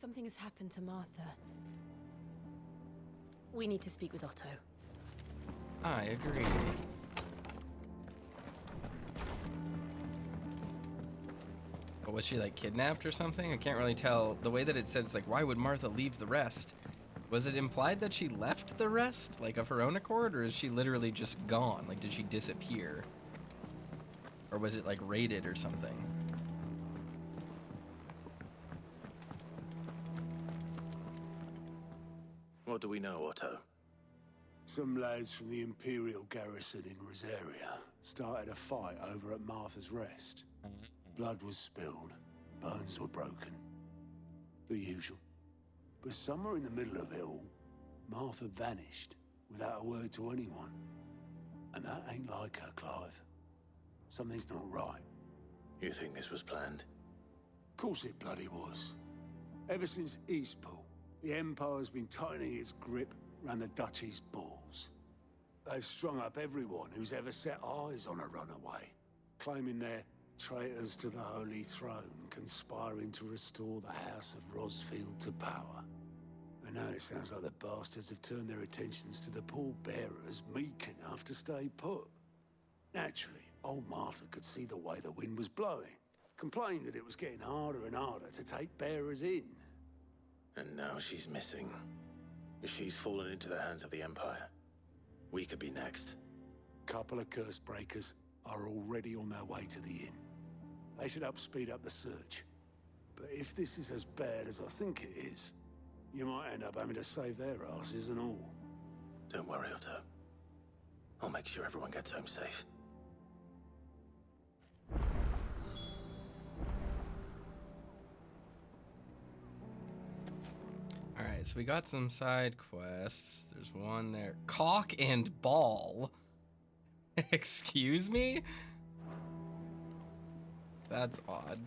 Something has happened to Martha. We need to speak with Otto. I agree. But was she like kidnapped or something? I can't really tell. The way that it said, it's like, why would Martha leave the rest? Was it implied that she left the rest, like of her own accord, or is she literally just gone? Like, did she disappear? Or was it like raided or something? What do we know, Otto? Some lads from the Imperial garrison in Rosaria started a fight over at Martha's Rest. Blood was spilled, bones were broken. The usual. But somewhere in the middle of it all, Martha vanished without a word to anyone. And that ain't like her, Clive. Something's not right. You think this was planned? Of course it bloody was. Ever since Eastpool, the Empire's been tightening its grip around the Duchy's balls. They've strung up everyone who's ever set eyes on a runaway, claiming they're traitors to the Holy Throne, conspiring to restore the House of Rosfield to power. And now it sounds like the bastards have turned their attentions to the pallbearers meek enough to stay put. Naturally, old Martha could see the way the wind was blowing, complained that it was getting harder and harder to take bearers in. And now she's missing. If she's fallen into the hands of the Empire, we could be next. Couple of curse breakers are already on their way to the inn. They should help speed up the search. But if this is as bad as I think it is, you might end up having to save their asses and all. Don't worry, Otto. I'll make sure everyone gets home safe. Alright, so we got some side quests. There's one there. Caulk and Bawl. Excuse me? That's odd.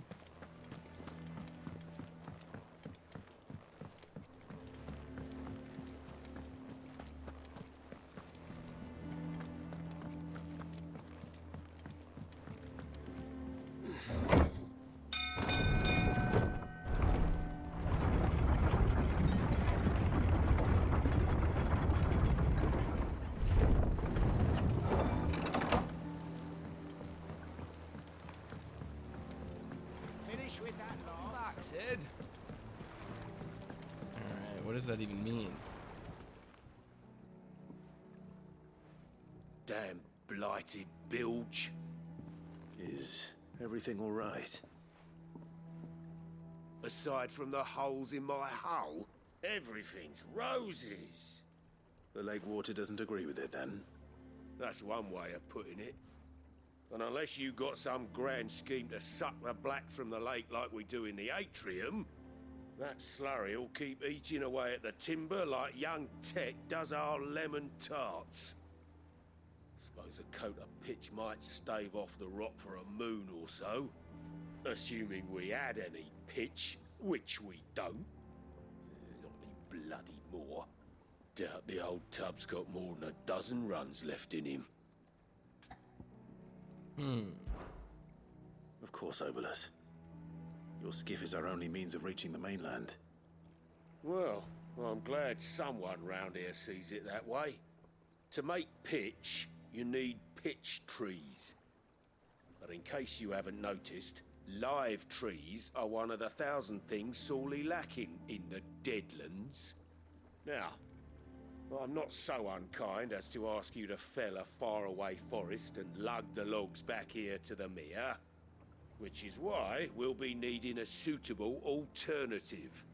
Alright, what does that even mean? Damn blighted bilge. Is everything all right? Aside from the holes in my hull, everything's roses. The lake water doesn't agree with it, then? That's one way of putting it. And unless you got some grand scheme to suck the black from the lake like we do in the atrium, that slurry'll keep eating away at the timber like young Tech does our lemon tarts. Suppose a coat of pitch might stave off the rot for a moon or so. Assuming we had any pitch, which we don't. Not any bloody more. Doubt the old tub's got more than a dozen runs left in him. Of course, Obolus. Your skiff is our only means of reaching the mainland. Well, I'm glad someone round here sees it that way. To make pitch, you need pitch trees. But in case you haven't noticed, live trees are one of the 1,000 things sorely lacking in the Deadlands. Now, I'm not so unkind as to ask you to fell a faraway forest and lug the logs back here to the mere, which is why we'll be needing a suitable alternative.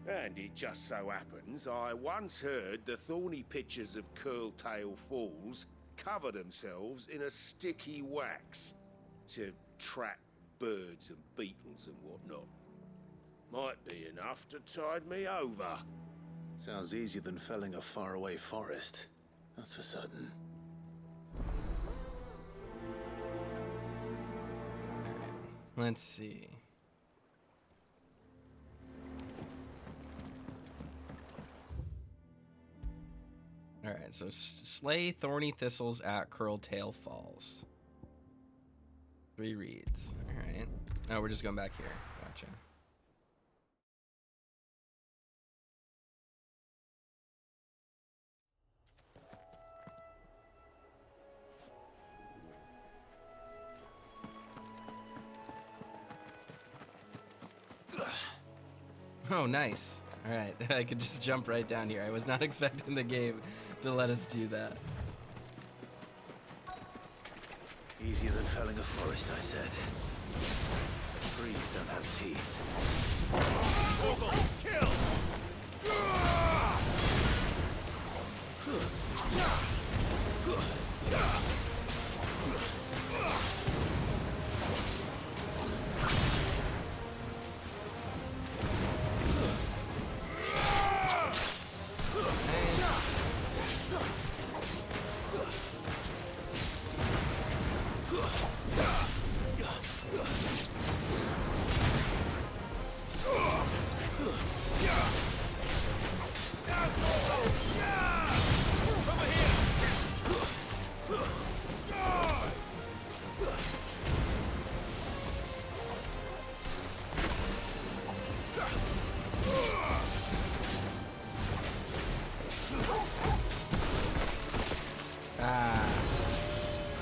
And it just so happens I once heard the thorny pitchers of Curltail Falls cover themselves in a sticky wax to trap birds and beetles and whatnot. Might be enough to tide me over. Sounds easier than felling a faraway forest. That's for certain. Let's see. Alright, so slay thorny thistles at Curltail Falls. 3 reads. Alright. Oh, we're just going back here. Gotcha. Oh, nice. All right, I could just jump right down here. I was not expecting the game to let us do that. Easier than felling a forest, I said. Trees don't have teeth. Kill!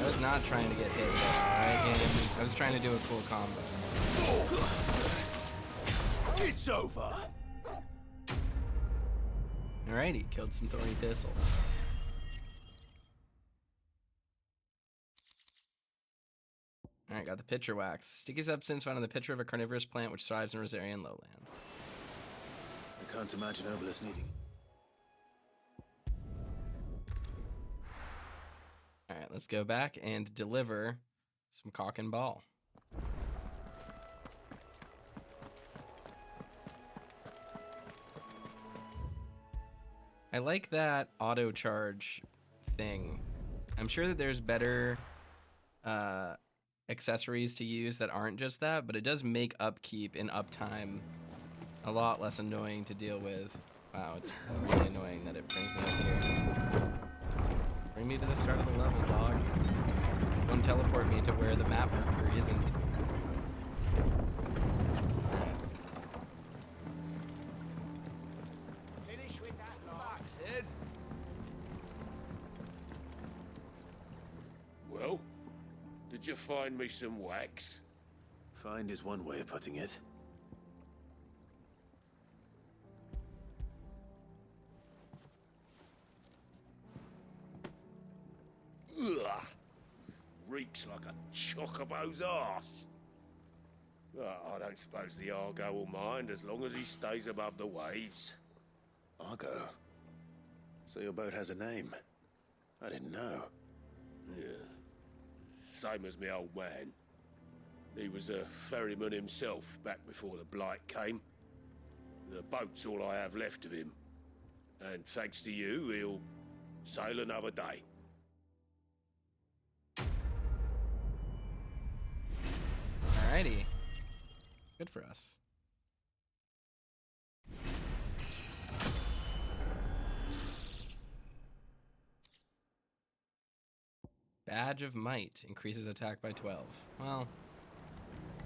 I was not trying to get hit there, alright, game? I was trying to do a cool combo. It's over. Alrighty, killed some thorny thistles. Alright, got the pitcher wax. Sticky substance found in the pitcher of a carnivorous plant which thrives in Rosarian lowlands. I can't imagine Obelisk needing. Alright, let's go back and deliver some Caulk and Bawl. I like that auto charge thing. I'm sure that there's better accessories to use that aren't just that, but it does make upkeep and uptime a lot less annoying to deal with. Wow, it's really annoying that it brings me up here. Bring me to the start of the level, dog. Don't teleport me to where the map marker isn't. Finish with that lock, Sid. Well, did you find me some wax? Find is one way of putting it. Ugh. Reeks like a Chocobo's arse. I don't suppose the Argo will mind as long as he stays above the waves. Argo? So your boat has a name? I didn't know. Yeah. Same as me old man. He was a ferryman himself back before the Blight came. The boat's all I have left of him. And thanks to you, he'll sail another day. Alrighty. Good for us. Badge of Might increases attack by 12. Well,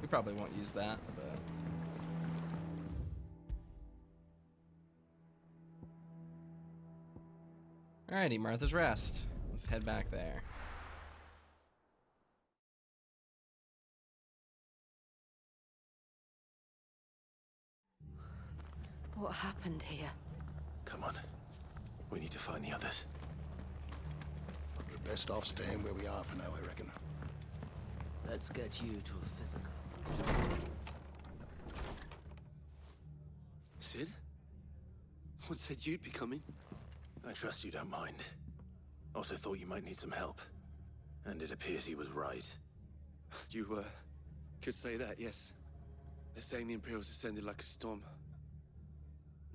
we probably won't use that, but... Alrighty, Martha's Rest. Let's head back there. What happened here? Come on. We need to find the others. We're best off staying where we are for now, I reckon. Let's get you to a physical. Sid? What said you'd be coming? I trust you don't mind. Also thought you might need some help. And it appears he was right. You, could say that, yes. They're saying the Imperials ascended like a storm.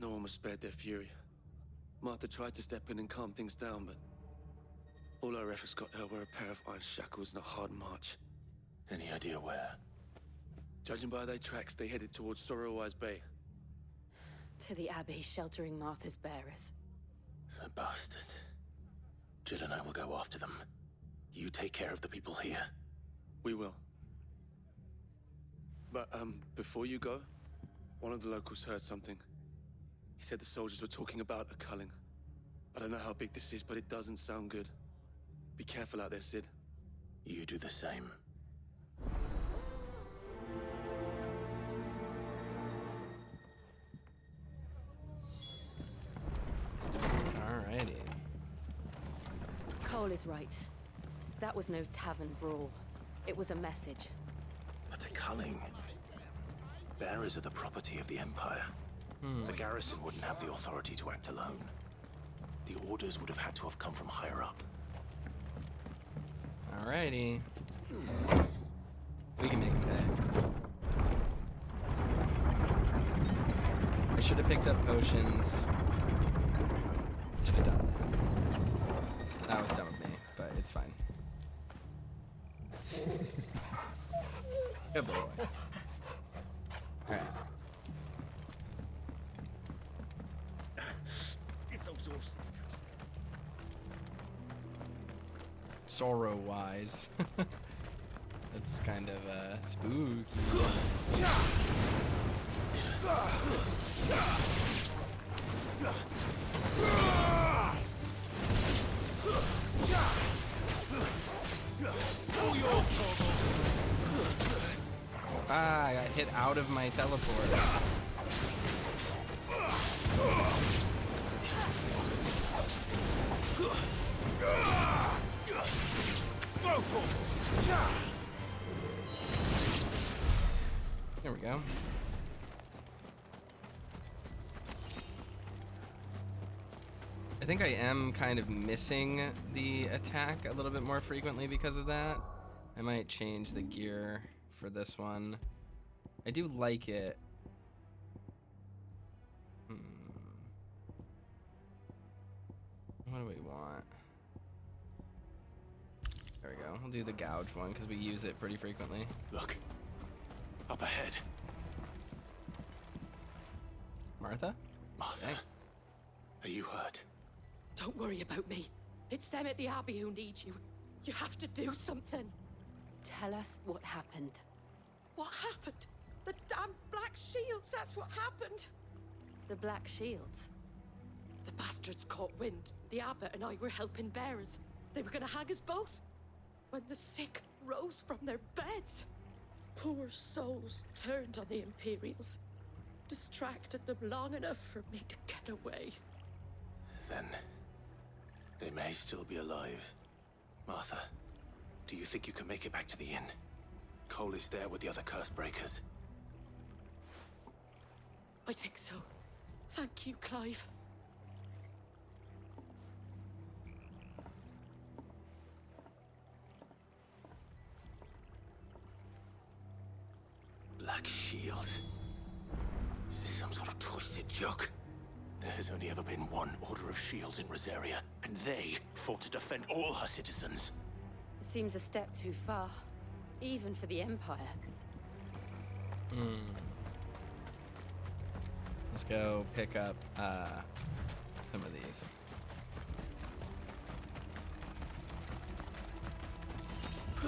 No one was spared their fury. Martha tried to step in and calm things down, but all our efforts got her were a pair of iron shackles and a hard march. Any idea where? Judging by their tracks, they headed towards Sorrowwise Bay. To the Abbey sheltering Martha's bearers. The bastards. Jill and I will go after them. You take care of the people here. We will. But, before you go, one of the locals heard something. He said the soldiers were talking about a culling. I don't know how big this is, but it doesn't sound good. Be careful out there, Sid. You do the same. Cole is right. That was no tavern brawl. It was a message. But a culling. Bearers are the property of the Empire. The garrison wouldn't have the authority to act alone. The orders would have had to have come from higher up. Alrighty. We can make him pay. I should have picked up potions. Should have done that. That was dumb of me, but it's fine. Good boy. Alright. If those horses touch Sorrow-wise. That's kind of spooky. Ah, I got hit out of my teleport. There we go. I think I am kind of missing the attack a little bit more frequently because of that. I might change the gear for this one. I do like it. What do we want? There we go. We'll do the gouge one because we use it pretty frequently. Look. Up ahead. Martha? Martha. Hey. Are you hurt? Don't worry about me. It's them at the Abbey who need you. You have to do something. Tell us what happened. What happened? The damn Black Shields, that's what happened. The Black Shields? The bastards caught wind. The Abbot and I were helping bearers. They were gonna hang us both. When the sick rose from their beds. Poor souls turned on the Imperials. Distracted them long enough for me to get away. Then they may still be alive. Martha, do you think you can make it back to the inn? Cole is there with the other curse breakers. I think so. Thank you, Clive. Black Shields? Is this some sort of twisted joke? There has only ever been one Order of Shields in Rosaria, and they fought to defend all her citizens. It seems a step too far, even for the Empire. Let's go pick up some of these. I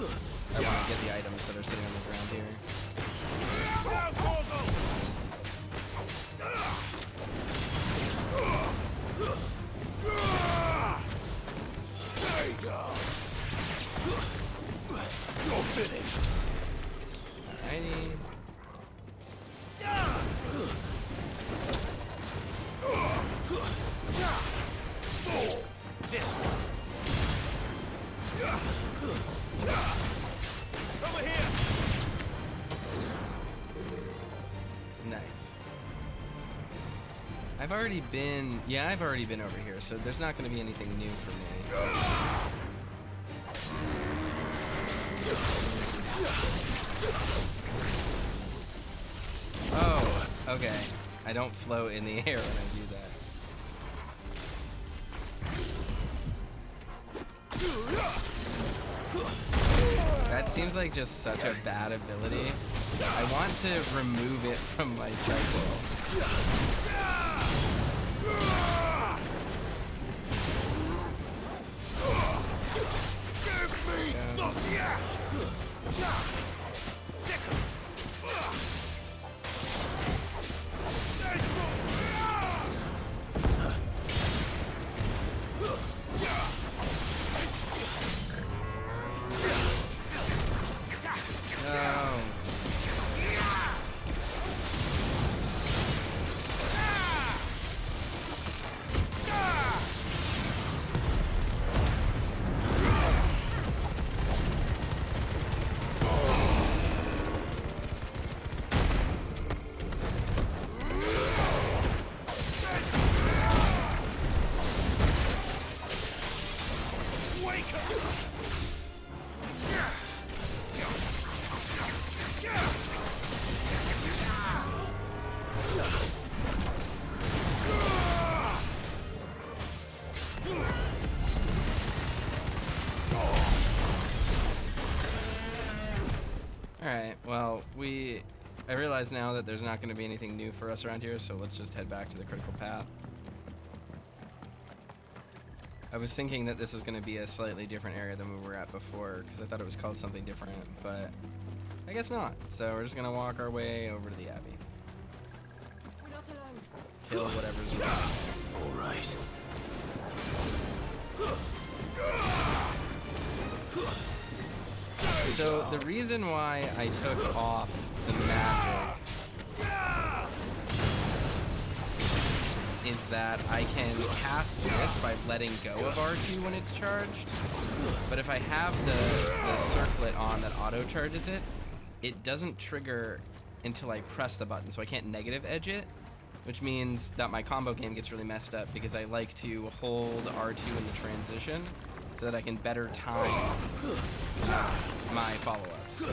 want to get the items that are sitting on the ground here. You're finished. Alrighty. This one. Over here. Nice. I've already been over here, so there's not going to be anything new for me. Oh, okay. I don't float in the air when I do that. That seems like just such a bad ability. I want to remove it from my cycle. Alright, well, I realize now that there's not going to be anything new for us around here, so let's just head back to the critical path. I was thinking that this was going to be a slightly different area than we were at before, because I thought it was called something different, but I guess not. So we're just going to walk our way over to the Abbey. We're not alone. Kill whatever's wrong. All right. So the reason why I took off the magic is that I can cast this by letting go of R2 when it's charged. But if I have the circlet on that auto charges it, it doesn't trigger until I press the button, so I can't negative edge it, which means that my combo game gets really messed up because I like to hold R2 in the transition so that I can better time my follow-ups.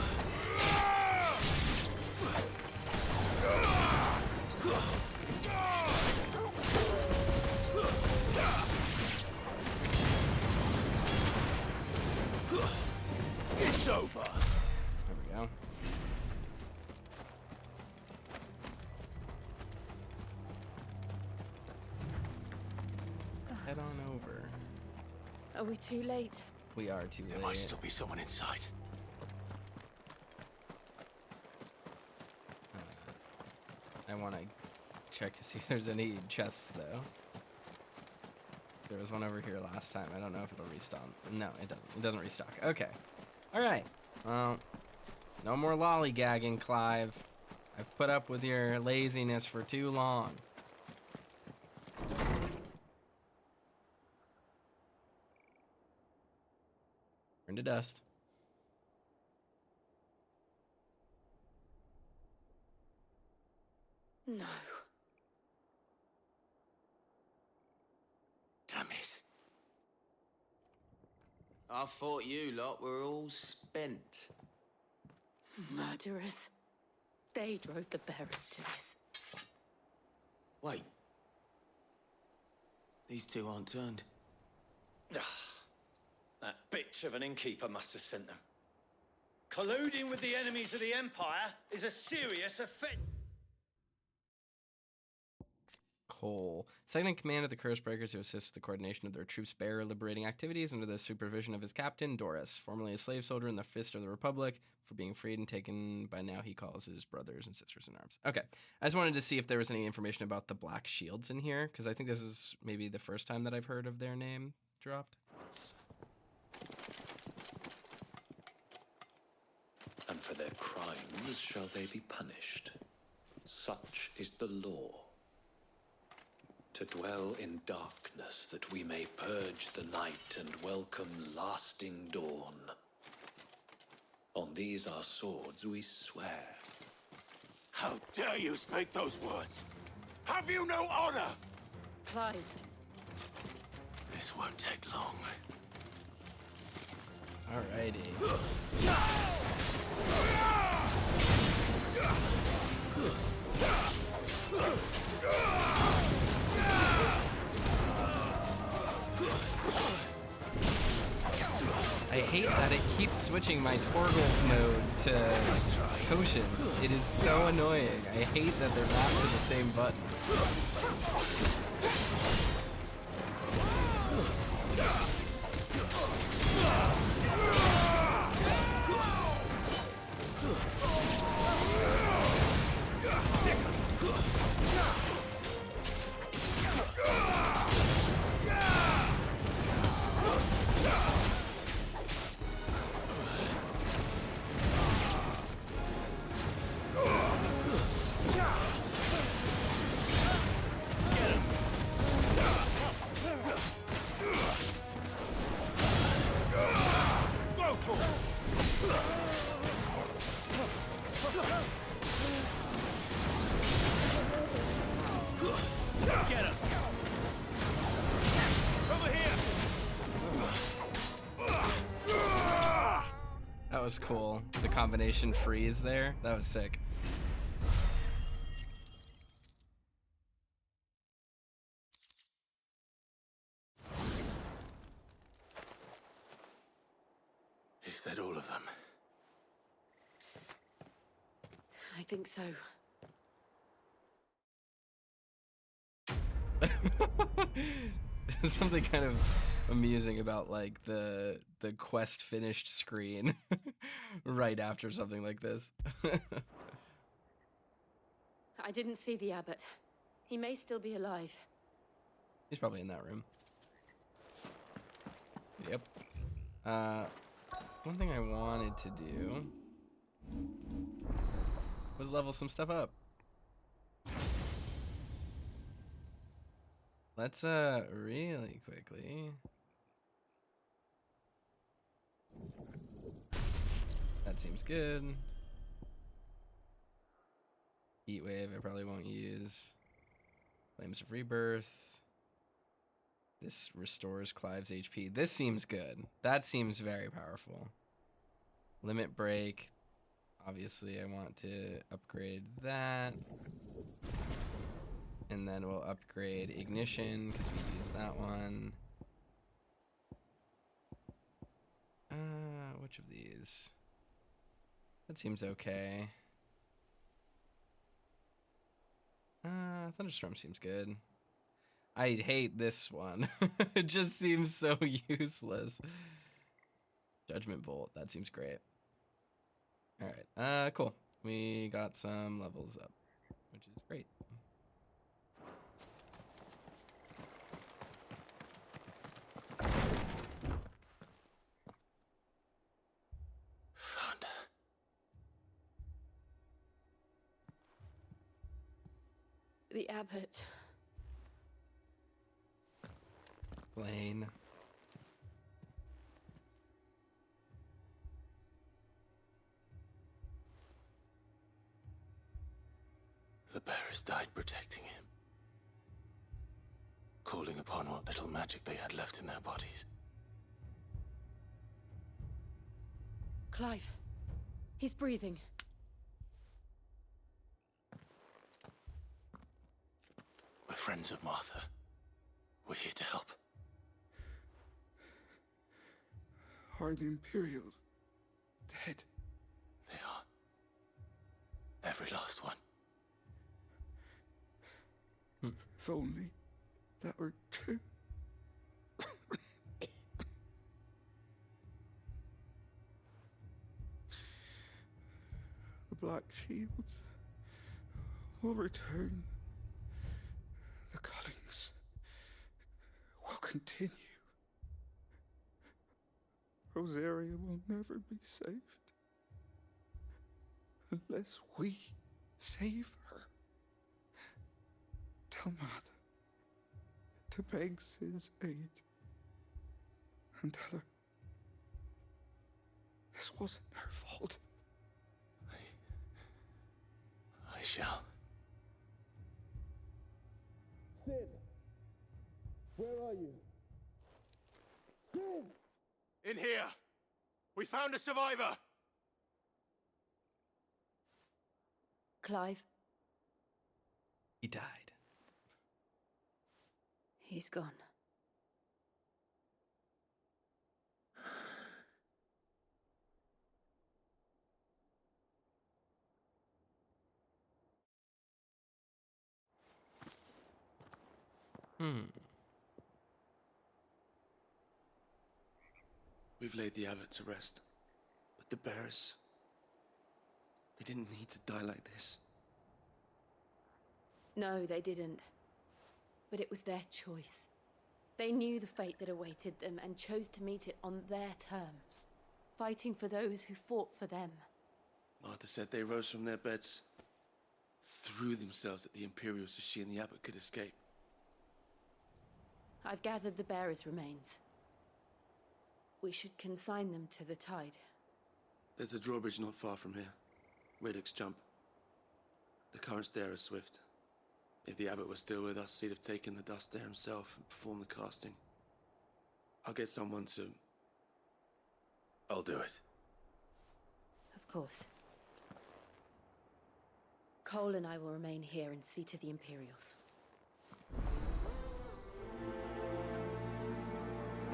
It's over. There we go. Head on over. Are we too late? We are too late. There might still be someone inside. I want to check to see if there's any chests, though. There was one over here last time. I don't know if it'll restock. No, it doesn't. It doesn't restock. Okay. All right. Well, no more lollygagging, Clive. I've put up with your laziness for too long. Turn to dust. No. Damn it. I thought you lot were all spent. Murderers. They drove the bearers to this. Wait. These two aren't turned. That bitch of an innkeeper must have sent them. Colluding with the enemies of the Empire is a serious offense. Cole. Second in command of the Cursebreakers, who assists with the coordination of their troops' bearer liberating activities under the supervision of his captain, Doris, formerly a slave soldier in the Fist of the Republic, for being freed and taken by now he calls his brothers and sisters in arms. Okay, I just wanted to see if there was any information about the Black Shields in here, because I think this is maybe the first time that I've heard of their name dropped. And for their crimes shall they be punished. Such is the law. To dwell in darkness that we may purge the night and welcome lasting dawn. On these our swords we swear. How dare you speak those words? Have you no honor? Clive. This won't take long. Alrighty. I hate that it keeps switching my Torgal mode to potions. It is so annoying. I hate that they're mapped to the same button. That was cool. The combination freeze there. That was sick. them. I think so. Something kind of amusing about like the quest finished screen right after something like this. I didn't see the abbot. He may still be alive. He's probably in that room. Yep. One thing I wanted to do was level some stuff up. Let's really quickly. That seems good. Heat wave I probably won't use. Flames of Rebirth. This restores Clive's HP. This seems good. That seems very powerful. Limit break. Obviously I want to upgrade that. And then we'll upgrade ignition because we use that one. Which of these? That seems okay. Thunderstorm seems good. I hate this one. It just seems so useless. Judgment Bolt, that seems great. Alright, cool. We got some levels up, which is great. Found her. The abbot. Blaine. The bearers died protecting him. Calling upon what little magic they had left in their bodies. Clive. He's breathing. We're friends of Martha. We're here to help. Are the Imperials dead? They are. Every last one. If only that were true. The Black Shields will return. The cullings will continue. Rosaria will never be saved unless we save her. Tell Matt to beg Sid's aid and tell her this wasn't her fault. I shall. Sid! Where are you? Sid! In here! We found a survivor! Clive. He died. He's gone. We've laid the abbot to rest. But the bearers, they didn't need to die like this. No, they didn't. But it was their choice. They knew the fate that awaited them and chose to meet it on their terms, fighting for those who fought for them. Martha said they rose from their beds, threw themselves at the Imperials so she and the abbot could escape. I've gathered the bearers' remains. We should consign them to the tide. There's a drawbridge not far from here. Radix jump. The currents there are swift. If the abbot was still with us, he'd have taken the dust there himself and performed the casting. I'll get someone to... I'll do it. Of course. Cole and I will remain here and see to the Imperials.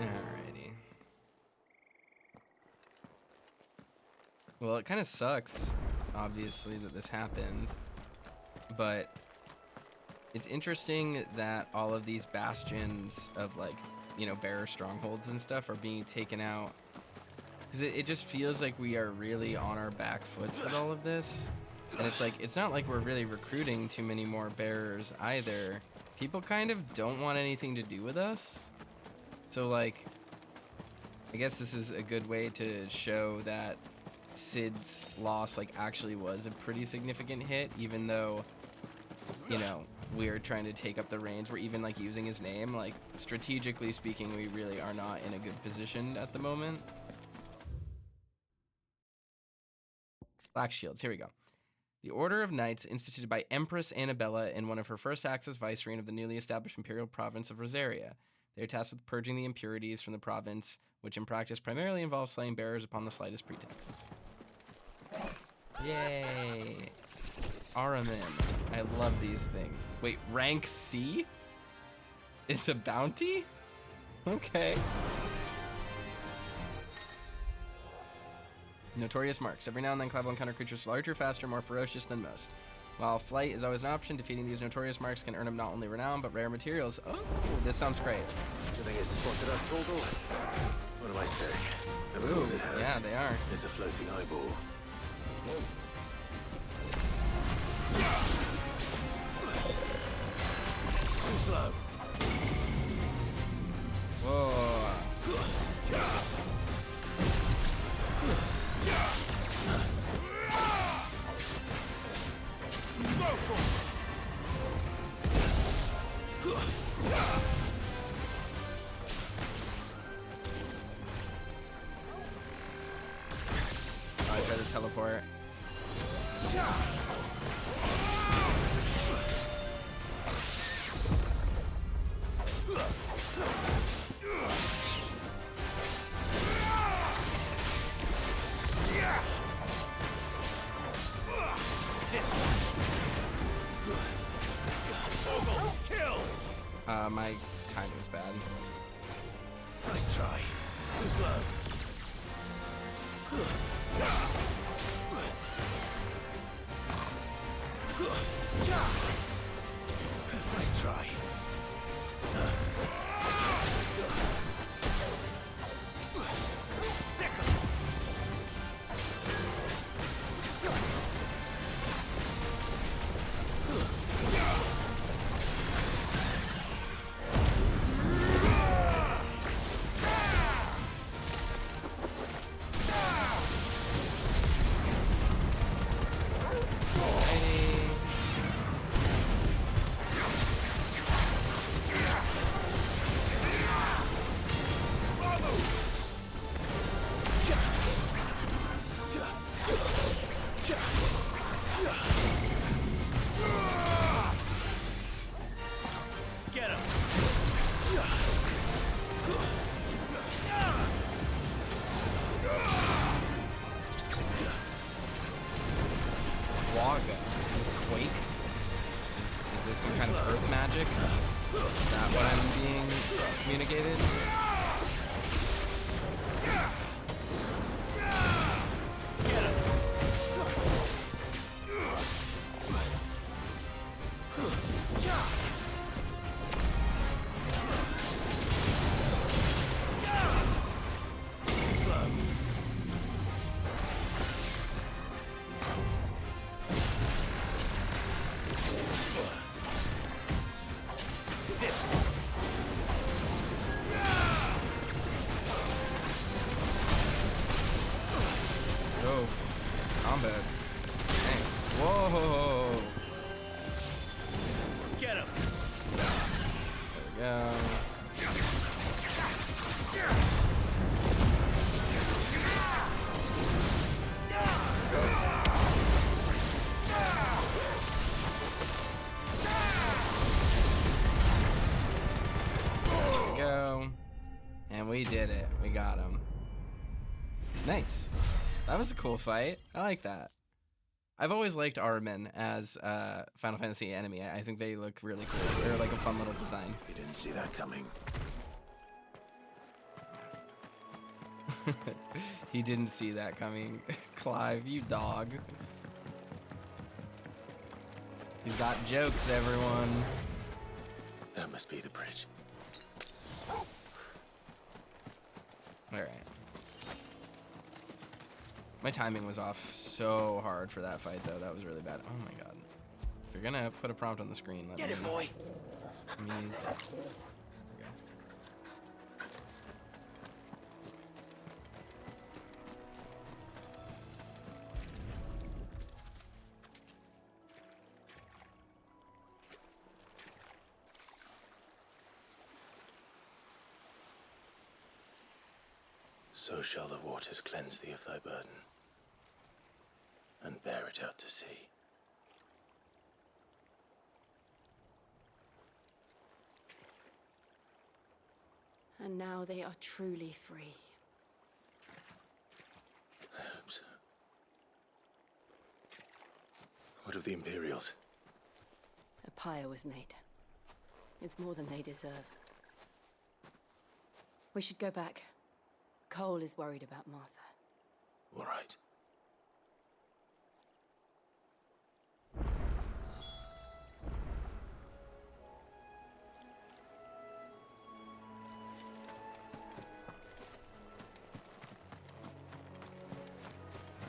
Alrighty. Well, it kind of sucks, obviously, that this happened, but it's interesting that all of these bastions of, like, you know, bearer strongholds and stuff are being taken out. Because it just feels like we are really on our back foots with all of this. And it's like, it's not like we're really recruiting too many more bearers either. People kind of don't want anything to do with us. So, like, I guess this is a good way to show that Sid's loss, like, actually was a pretty significant hit, even though, you know, we're trying to take up the reins. We're even, like, using his name. Like, strategically speaking, we really are not in a good position at the moment. Black Shields, here we go. The Order of Knights, instituted by Empress Annabella in one of her first acts as vicereine of the newly established imperial province of Rosaria. They are tasked with purging the impurities from the province, which in practice primarily involves slaying bearers upon the slightest pretexts. Yay! Aramin. I love these things. Wait, rank C? It's a bounty? Okay. Notorious marks. Every now and then, Clive will encounter creatures larger, faster, more ferocious than most. While flight is always an option, defeating these notorious marks can earn him not only renown, but rare materials. Oh, this sounds great. Do they have spotted us, Torgal? What do I say? Of course it has. Yeah, they are. There's a floating eyeball. Too slow. Whoa. I try to teleport. My timing was bad. Nice try. Too slow. Nice try. We did it. We got him. Nice. That was a cool fight. I like that. I've always liked Aramin as Final Fantasy enemy. I think they look really cool. They're like a fun little design. You didn't see that coming. He didn't see that coming. Clive, you dog. He's got jokes, everyone. That must be the bridge. Alright. My timing was off so hard for that fight, though. That was really bad. Oh my god. If you're gonna put a prompt on the screen, let Get me it, boy! Let me use that. There we go. So shall the waters cleanse thee of thy burden, and bear it out to sea. And now they are truly free. I hope so. What of the Imperials? A pyre was made. It's more than they deserve. We should go back. Cole is worried about Martha. All right.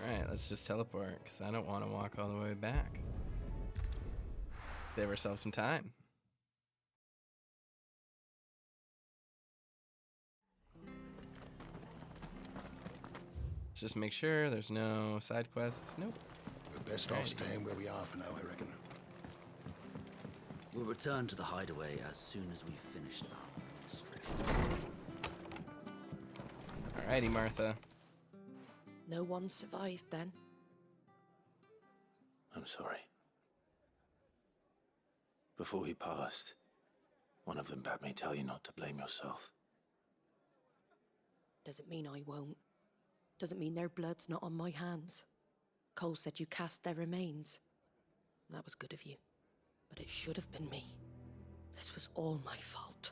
Alright, let's just teleport, because I don't want to walk all the way back. Save ourselves some time. Let's just make sure there's no side quests. Nope. We're best off staying where we are for now, I reckon. We'll return to the hideaway as soon as we've finished our administration. Alrighty, Martha. No one survived then? I'm sorry. Before he passed, one of them bade me tell you not to blame yourself. Doesn't mean I won't. Doesn't mean their blood's not on my hands. Cole said you cast their remains. That was good of you. But it should have been me. This was all my fault.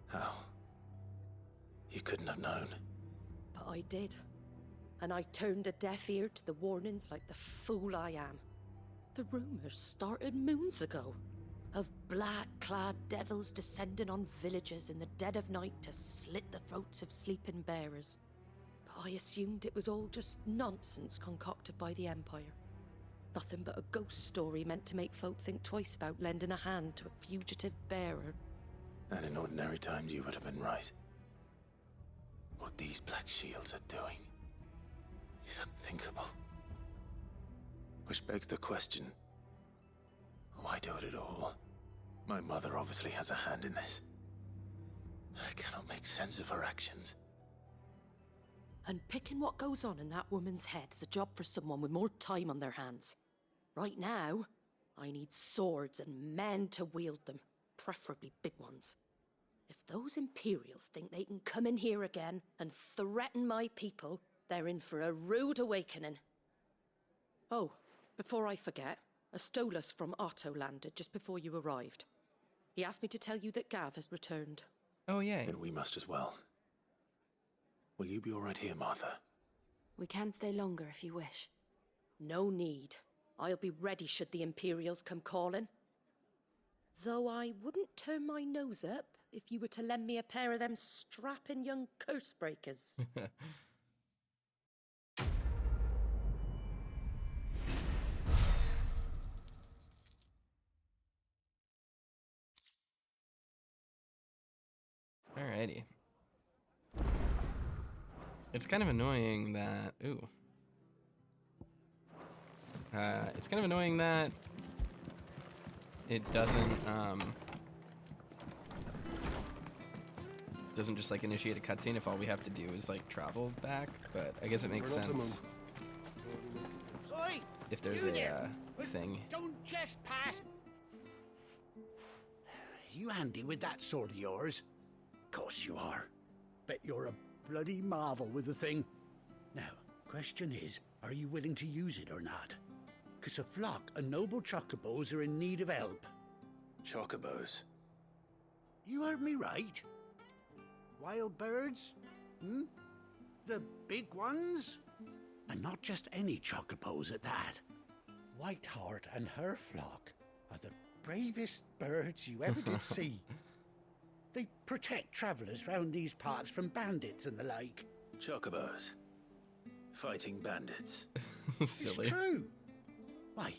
How? You couldn't have known. But I did. And I turned a deaf ear to the warnings like the fool I am. The rumors started moons ago. Of black-clad devils descending on villages in the dead of night to slit the throats of sleeping bearers. But I assumed it was all just nonsense concocted by the Empire. Nothing but a ghost story meant to make folk think twice about lending a hand to a fugitive bearer. And in ordinary times you would have been right. What these Black Shields are doing is unthinkable. Which begs the question, why do it at all? My mother obviously has a hand in this. I cannot make sense of her actions. And picking what goes on in that woman's head is a job for someone with more time on their hands. Right now, I need swords and men to wield them, preferably big ones. If those Imperials think they can come in here again and threaten my people, they're in for a rude awakening. Oh, before I forget, a Stolas from Otto landed just before you arrived. He asked me to tell you that Gav has returned. Oh, yay. Then we must as well. Will you be all right here, Martha? We can stay longer if you wish. No need. I'll be ready should the Imperials come calling. Though I wouldn't turn my nose up if you were to lend me a pair of them strapping young curse breakers. Alrighty. It's kind of annoying that... Ooh. It's kind of annoying that it doesn't just like initiate a cutscene if all we have to do is like travel back, but I guess it makes sense if there's a thing. Don't just pass. You handy with that sword of yours? Course you are. Bet you're a bloody marvel with the thing. Now, question is, are you willing to use it or not? 'Cause a flock of noble Chocobos are in need of help. Chocobos? You heard me right. Wild birds? The big ones? And not just any chocobos at that. Whiteheart and her flock are the bravest birds you ever did see. They protect travellers round these parts from bandits and the like. Chocobos. Fighting bandits. Silly. It's true. Why,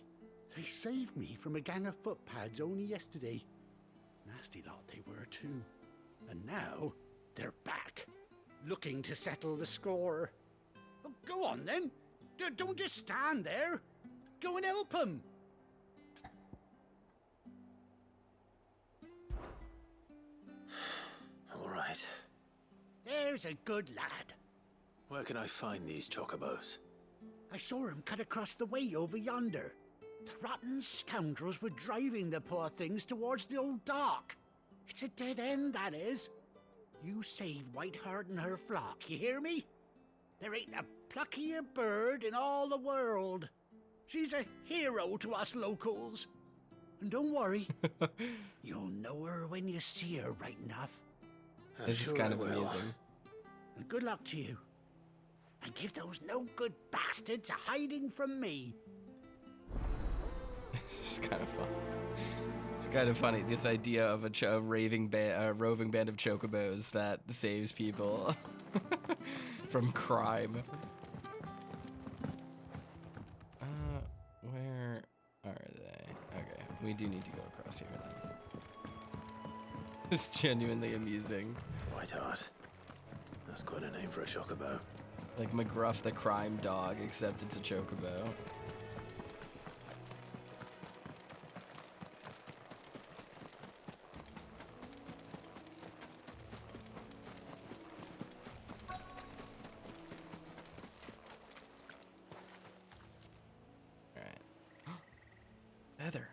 they saved me from a gang of footpads only yesterday. Nasty lot they were too. And now, they're back, looking to settle the score. Oh, go on then. Don't just stand there. Go and help them. All right. There's a good lad. Where can I find these chocobos? I saw him cut across the way over yonder. The rotten scoundrels were driving the poor things towards the old dock. It's a dead end, that is. You save Whiteheart and her flock, you hear me? There ain't a pluckier bird in all the world. She's a hero to us locals. And don't worry, you'll know her when you see her right enough. This is kind of amusing. And good luck to you. And give those no-good bastards a hiding from me. It's kind of fun. It's kind of funny, this idea of a roving band of chocobos that saves people from crime. Where are they? Okay, we do need to go across here then. It's genuinely amusing. Whiteheart. That's quite a name for a chocobo. Like McGruff the crime dog, except it's a chocobo. Feather.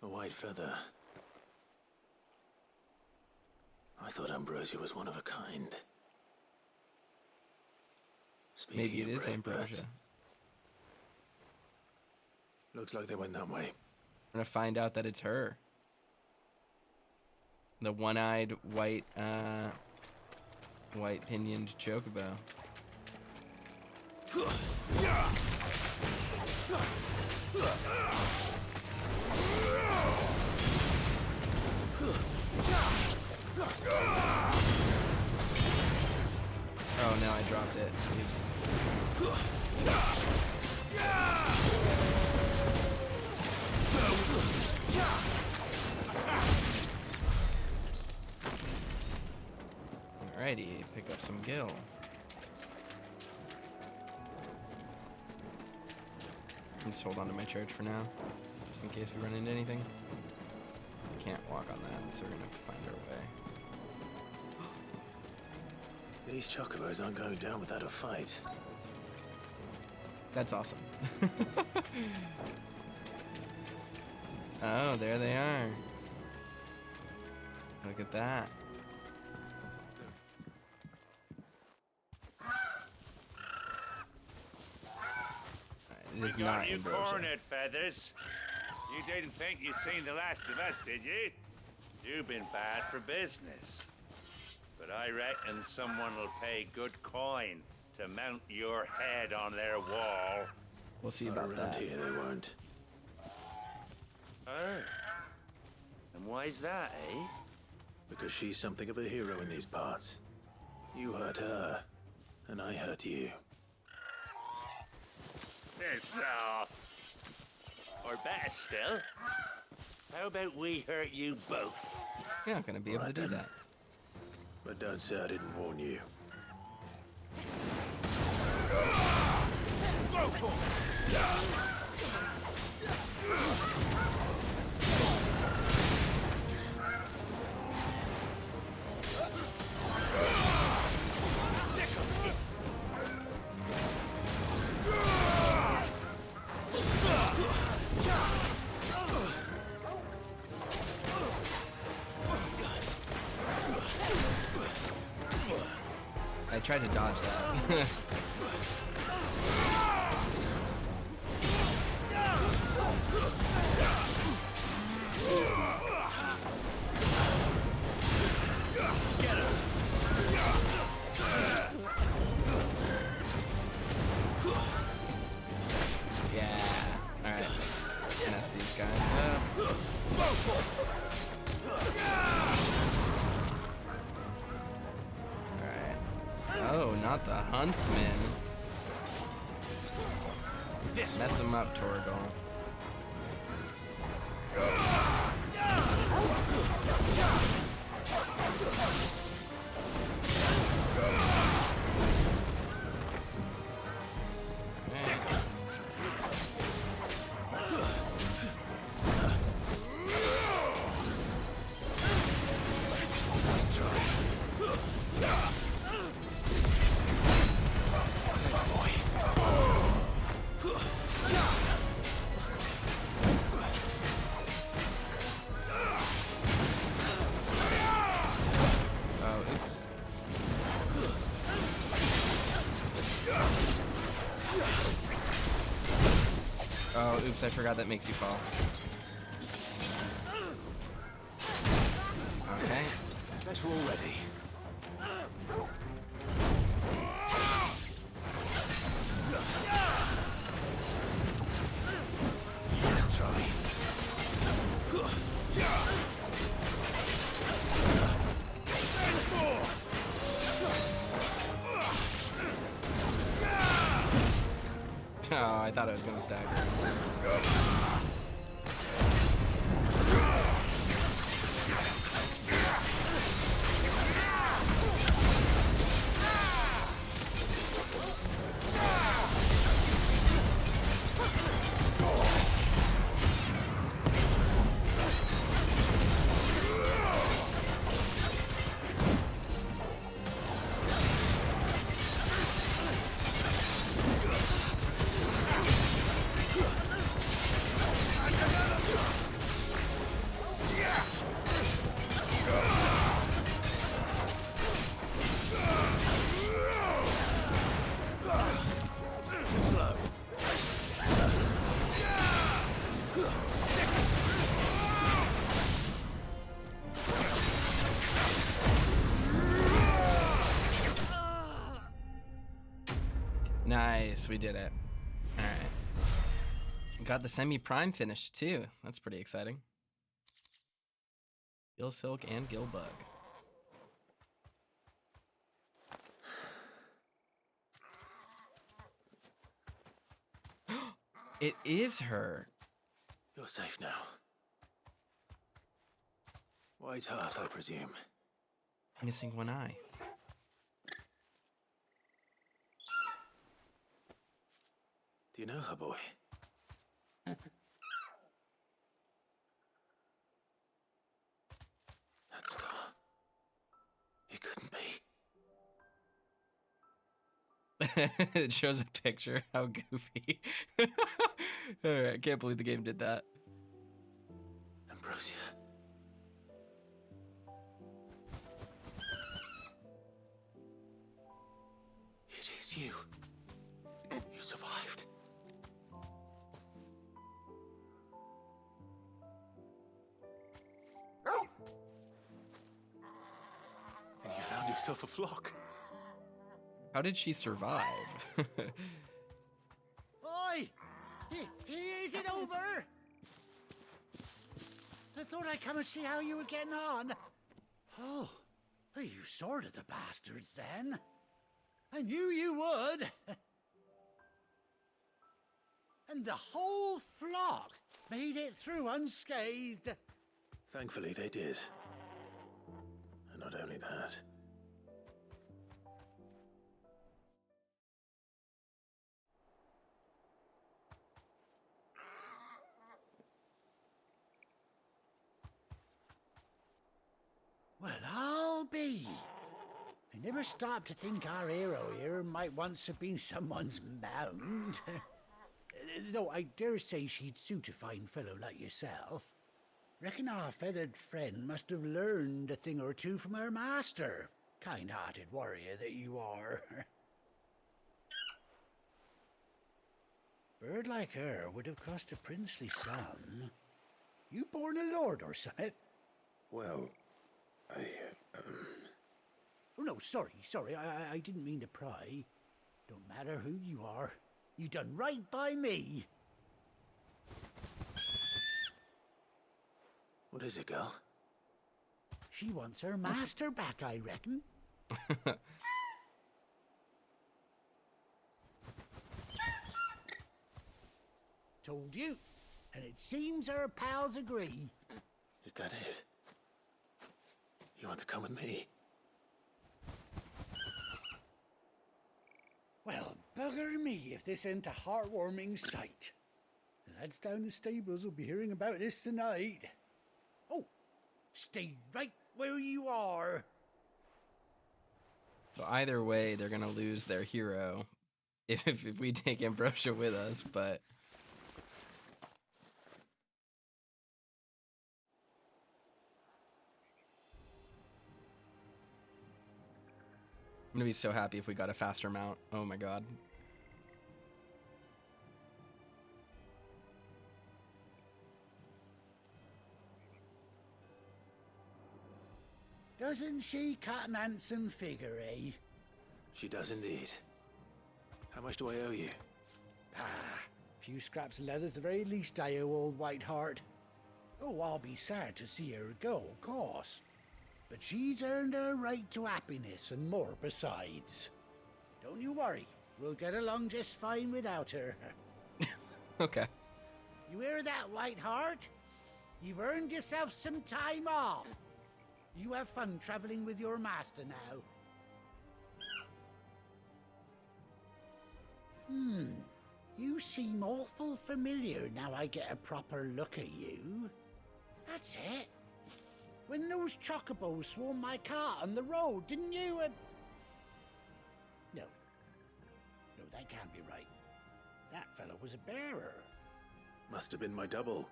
A white feather. I thought ambrosia was one of a kind. Speaking Maybe it of is brave ambrosia. birds, looks like they went that way. I'm gonna find out that it's her. The one-eyed white pinioned chocobo. Oh no, I dropped it. Oops. Alrighty, pick up some gil. Just hold on to my charge for now, just in case we run into anything. We can't walk on that, so we're gonna have to find our way. These chocobos aren't going down without a fight. That's awesome. Oh, there they are. Look at that. It is not got you ambrosia. cornered, Feathers. You didn't think you'd seen the last of us, did you? You've been bad for business. But I reckon someone will pay good coin to mount your head on their wall. We'll see Not about around that. here, they won't. Oh. And why's that, eh? Because she's something of a hero in these parts. You hurt her, and I hurt you. Piss off. Or better still, how about we hurt you both? You're not gonna be able to do that. But don't say I didn't warn you. I tried to dodge that. Get mess these guys up. Alright. Oh, not the huntsman. Mess him up, Torgal. Oh, oops, I forgot that makes you fall. Okay. Guess we're all ready. Let's try. Oh, I thought I was gonna stagger. Nice, we did it. Alright. Got the semi-prime finished too. That's pretty exciting. Gill Silk and Gill Bug. It is her. You're safe now. White heart, I presume. Missing one eye. Do you know her, boy? That scar. It couldn't be. It shows a picture. How goofy. Alright, I can't believe the game did that. Ambrosia. It is you. You survived. And you found yourself a flock. How did she survive? Oi! Is it over? I thought I'd come and see how you were getting on. Oh, you sorted the bastards then. I knew you would. And the whole flock made it through unscathed. Thankfully, they did. And not only that. Well, I'll be. I never stopped to think our hero here might once have been someone's mount. Though I dare say she'd suit a fine fellow like yourself. Reckon our feathered friend must have learned a thing or two from her master. Kind-hearted warrior that you are. Bird like her would have cost a princely sum. You born a lord or something? Well, Oh, no, sorry. I didn't mean to pry. Don't matter who you are. You done right by me. What is it, girl? She wants her master back, I reckon. Told you. And it seems her pals agree. Is that it? You want to come with me? Well, bugger me if this ain't a heartwarming sight. The lads down the stables will be hearing about this tonight. Oh, stay right where you are. So either way, they're gonna lose their hero if we take Ambrosia with us, but I'm gonna be so happy if we got a faster mount. Oh my god. Doesn't she cut an handsome figure, eh? She does indeed. How much do I owe you? Ah, a few scraps of leather's the very least I owe old Whiteheart. Oh, I'll be sad to see her go, of course. But she's earned her right to happiness and more besides. Don't you worry, we'll get along just fine without her. Okay. You hear that, Whiteheart? You've earned yourself some time off. You have fun traveling with your master now. You seem awful familiar now I get a proper look at you. That's it. When those Chocobos swarmed my cart on the road, didn't you? No. No, that can't be right. That fellow was a bearer. Must have been my double.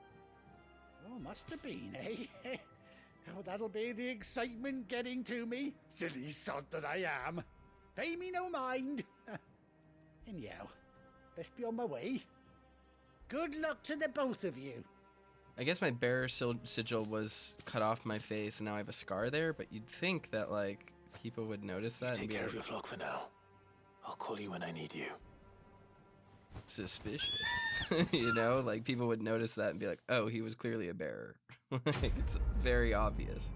Oh, must have been, eh? Oh, that'll be the excitement getting to me. Silly sod that I am. Pay me no mind. Anyhow, best be on my way. Good luck to the both of you. I guess my bearer sigil was cut off my face and now I have a scar there, but you'd think that, like, people would notice that. Take care of your flock for now. I'll call you when I need you. Suspicious. You know, like, people would notice that and be like, oh, he was clearly a bearer. Like, it's very obvious.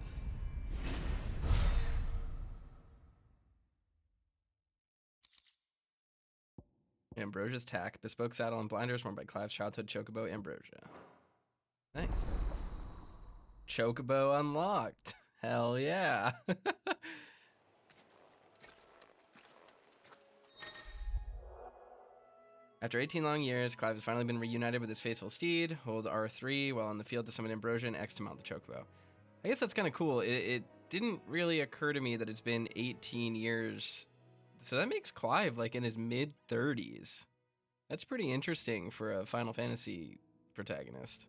Ambrosia's Tack, bespoke saddle and blinders worn by Clive's childhood chocobo, Ambrosia. Nice. Chocobo unlocked. Hell yeah. After 18 long years, Clive has finally been reunited with his faithful steed. Hold R3 while on the field to summon Ambrosia and X to mount the chocobo. I guess that's kind of cool. It didn't really occur to me that it's been 18 years. So that makes Clive like in his mid-30s. That's pretty interesting for a Final Fantasy protagonist.